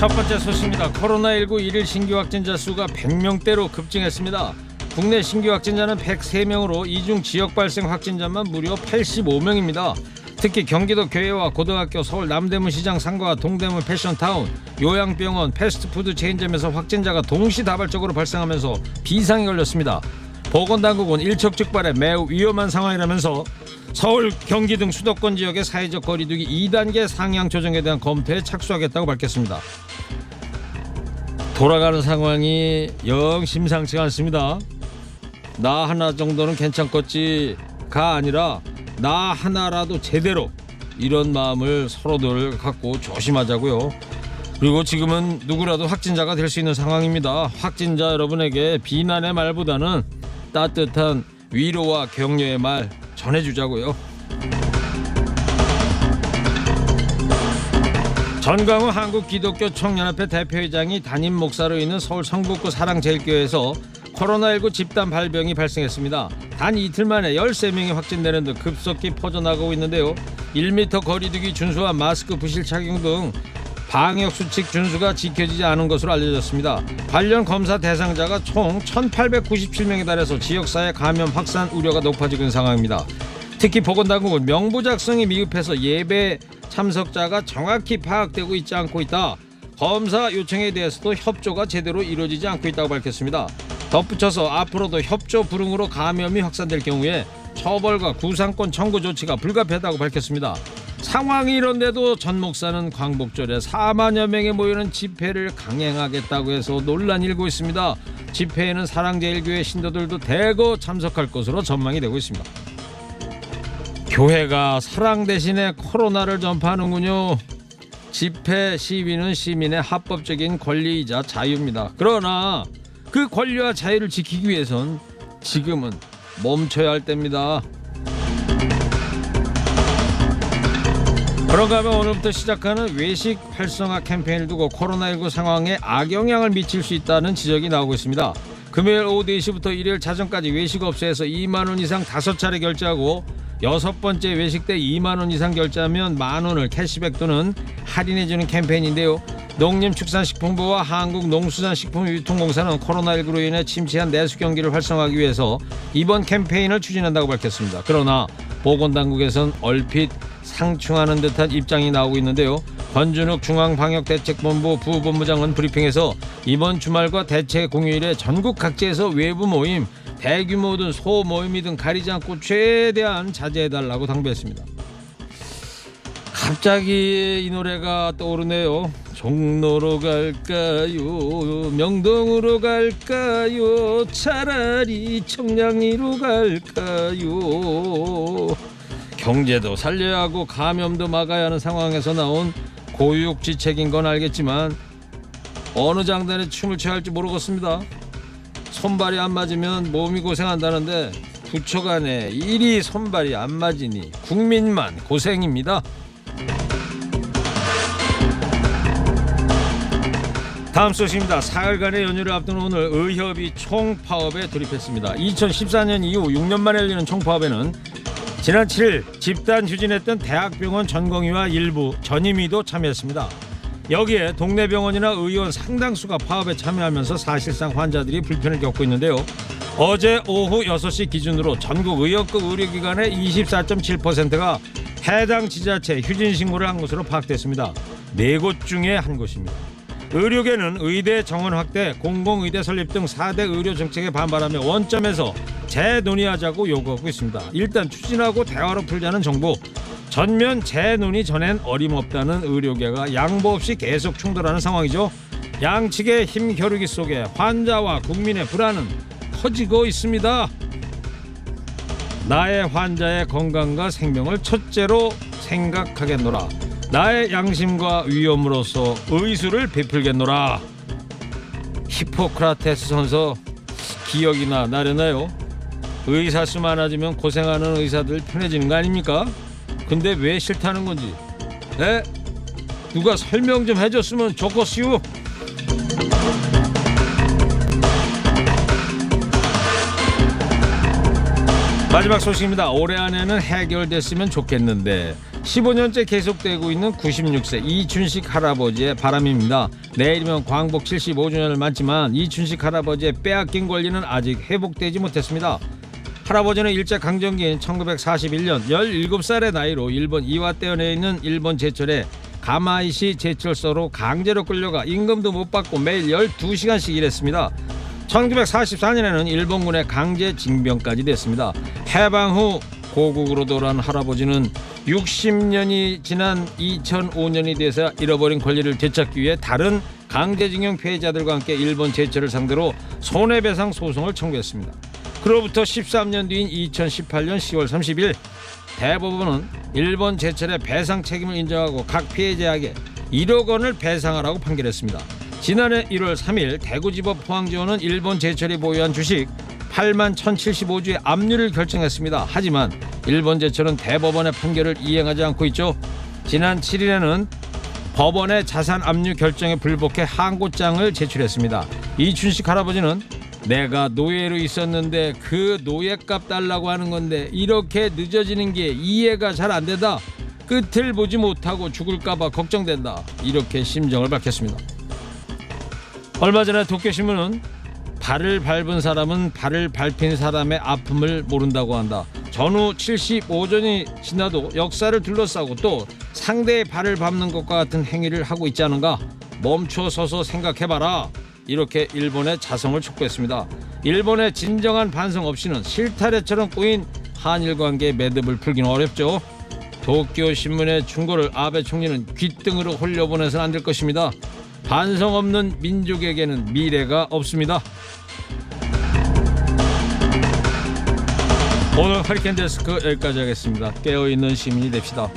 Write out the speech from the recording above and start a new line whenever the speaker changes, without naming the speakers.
첫 번째 소식입니다. 코로나19 일일 신규 확진자 수가 100명대로 급증했습니다. 국내 신규 확진자는 103명으로 이 중 지역 발생 확진자만 무려 85명입니다. 특히 경기도 교회와 고등학교, 서울 남대문 시장 상가, 동대문 패션타운, 요양병원, 패스트푸드 체인점에서 확진자가 동시다발적으로 발생하면서 비상이 걸렸습니다. 보건당국은 일촉즉발의 매우 위험한 상황이라면서 서울, 경기 등 수도권 지역의 사회적 거리두기 2단계 상향 조정에 대한 검토에 착수하겠다고 밝혔습니다. 돌아가는 상황이 영 심상치가 않습니다. 나 하나 정도는 괜찮겠지가 아니라 나 하나라도 제대로, 이런 마음을 서로들 갖고 조심하자고요. 그리고 지금은 누구라도 확진자가 될 수 있는 상황입니다. 확진자 여러분에게 비난의 말보다는 따뜻한 위로와 격려의 말 전해주자고요. 전광우 한국기독교총연합회 대표회장이 담임 목사로 있는 서울 성북구 사랑제일교회에서 코로나19 집단 발병이 발생했습니다. 단 이틀 만에 13명이 확진되는 등 급속히 퍼져나가고 있는데요. 1m 거리두기 준수와 마스크 부실 착용 등 방역수칙 준수가 지켜지지 않은 것으로 알려졌습니다. 관련 검사 대상자가 총 1897명에 달해서 지역사회 감염 확산 우려가 높아지고 있는 상황입니다. 특히 보건당국은 명부 작성이 미흡해서 예배 참석자가 정확히 파악되고 있지 않고 있다. 검사 요청에 대해서도 협조가 제대로 이루어지지 않고 있다고 밝혔습니다. 덧붙여서 앞으로도 협조 불응으로 감염이 확산될 경우에 처벌과 구상권 청구 조치가 불가피하다고 밝혔습니다. 상황이 이런데도 전 목사는 광복절에 4만여 명이 모이는 집회를 강행하겠다고 해서 논란이 일고 있습니다. 집회에는 사랑제일교회 신도들도 대거 참석할 것으로 전망이 되고 있습니다. 교회가 사랑 대신에 코로나를 전파하는군요. 집회 시위는 시민의 합법적인 권리이자 자유입니다. 그러나 그 권리와 자유를 지키기 위해선 지금은 멈춰야 할 때입니다. 그런가 하면 오늘부터 시작하는 외식 활성화 캠페인을 두고 코로나19 상황에 악영향을 미칠 수 있다는 지적이 나오고 있습니다. 금요일 오후 4시부터 일요일 자정까지 외식업소에서 2만원 이상 5차례 결제하고 6번째 외식 때 2만원 이상 결제하면 만원을 캐시백 또는 할인해주는 캠페인인데요. 농림축산식품부와 한국농수산식품유통공사는 코로나19로 인해 침체한 내수 경기를 활성화하기 위해서 이번 캠페인을 추진한다고 밝혔습니다. 그러나 보건당국에선 얼핏 상충하는 듯한 입장이 나오고 있는데요. 권준욱 중앙방역대책본부 부본부장은 브리핑에서 이번 주말과 대체 공휴일에 전국 각지에서 외부 모임, 대규모든 소모임이든 가리지 않고 최대한 자제해달라고 당부했습니다. 갑자기 이 노래가 떠오르네요. 종로로 갈까요? 명동으로 갈까요? 차라리 청량리로 갈까요? 경제도 살려야 하고 감염도 막아야 하는 상황에서 나온 고육지책인 건 알겠지만 어느 장단에 춤을 춰야 할지 모르겠습니다. 손발이 안 맞으면 몸이 고생한다는데 부처 간에 일이 손발이 안 맞으니 국민만 고생입니다. 다음 소식입니다. 사흘간의 연휴를 앞둔 오늘 의협이 총파업에 돌입했습니다. 2014년 이후 6년 만에 열리는 총파업에는 지난 7일 집단 휴진했던 대학병원 전공의와 일부 전임의도 참여했습니다. 여기에 동네 병원이나 의원 상당수가 파업에 참여하면서 사실상 환자들이 불편을 겪고 있는데요. 어제 오후 6시 기준으로 전국 의협급 의료기관의 24.7%가 해당 지자체 휴진 신고를 한 것으로 파악됐습니다. 4곳 중에 한 곳입니다. 의료계는 의대 정원 확대, 공공의대 설립 등 4대 의료 정책에 반발하며 원점에서 재논의하자고 요구하고 있습니다. 일단 추진하고 대화로 풀자는 정부, 전면 재논의 전엔 어림없다는 의료계가 양보 없이 계속 충돌하는 상황이죠. 양측의 힘 겨루기 속에 환자와 국민의 불안은 커지고 있습니다. 나의 환자의 건강과 생명을 첫째로 생각하겠노라. 나의 양심과 위엄으로서 의술을 베풀겠노라. 히포크라테스 선서 기억이나 나려나요? 의사 수 많아지면 고생하는 의사들 편해지는 거 아닙니까? 근데 왜 싫다는 건지 누가 설명 좀 해줬으면 좋겠슈. 마지막 소식입니다. 올해 안에는 해결됐으면 좋겠는데 15년째 계속되고 있는 96세 이춘식 할아버지의 바람입니다. 내일이면 광복 75주년을 맞지만 이춘식 할아버지의 빼앗긴 권리는 아직 회복되지 못했습니다. 할아버지는 일제강점기인 1941년 17살의 나이로 일본 이와떼현에 있는 일본 제철에 가마이시 제철소로 강제로 끌려가 임금도 못 받고 매일 12시간씩 일했습니다. 1944년에는 일본군의 강제 징병까지 됐습니다. 해방 후 고국으로 돌아온 할아버지는 60년이 지난 2005년이 돼서 잃어버린 권리를 되찾기 위해 다른 강제징용 피해자들과 함께 일본 제철을 상대로 손해배상 소송을 청구했습니다. 그로부터 13년 뒤인 2018년 10월 30일 대법원은 일본 제철의 배상 책임을 인정하고 각 피해자에게 1억 원을 배상하라고 판결했습니다. 지난해 1월 3일 대구지법 포항지원은 일본 제철이 보유한 주식 8만 1,075주의 압류를 결정했습니다. 하지만 일본 제철은 대법원의 판결을 이행하지 않고 있죠. 지난 7일에는 법원의 자산 압류 결정에 불복해 항고장을 제출했습니다. 이춘식 할아버지는 내가 노예로 있었는데 그 노예값 달라고 하는 건데 이렇게 늦어지는 게 이해가 잘 안 되다. 끝을 보지 못하고 죽을까봐 걱정된다. 이렇게 심정을 밝혔습니다. 얼마 전에 도쿄신문은 발을 밟은 사람은 발을 밟힌 사람의 아픔을 모른다고 한다. 전후 75년이 지나도 역사를 둘러싸고 또 상대의 발을 밟는 것과 같은 행위를 하고 있지 않은가? 멈춰서서 생각해봐라. 이렇게 일본의 자성을 촉구했습니다. 일본의 진정한 반성 없이는 실타래처럼 꼬인 한일 관계의 매듭을 풀기는 어렵죠. 도쿄신문의 충고를 아베 총리는 귓등으로 홀려보내서는 안 될 것입니다. 반성 없는 민족에게는 미래가 없습니다. 오늘 허리케인 데스크 여기까지 하겠습니다. 깨어있는 시민이 됩시다.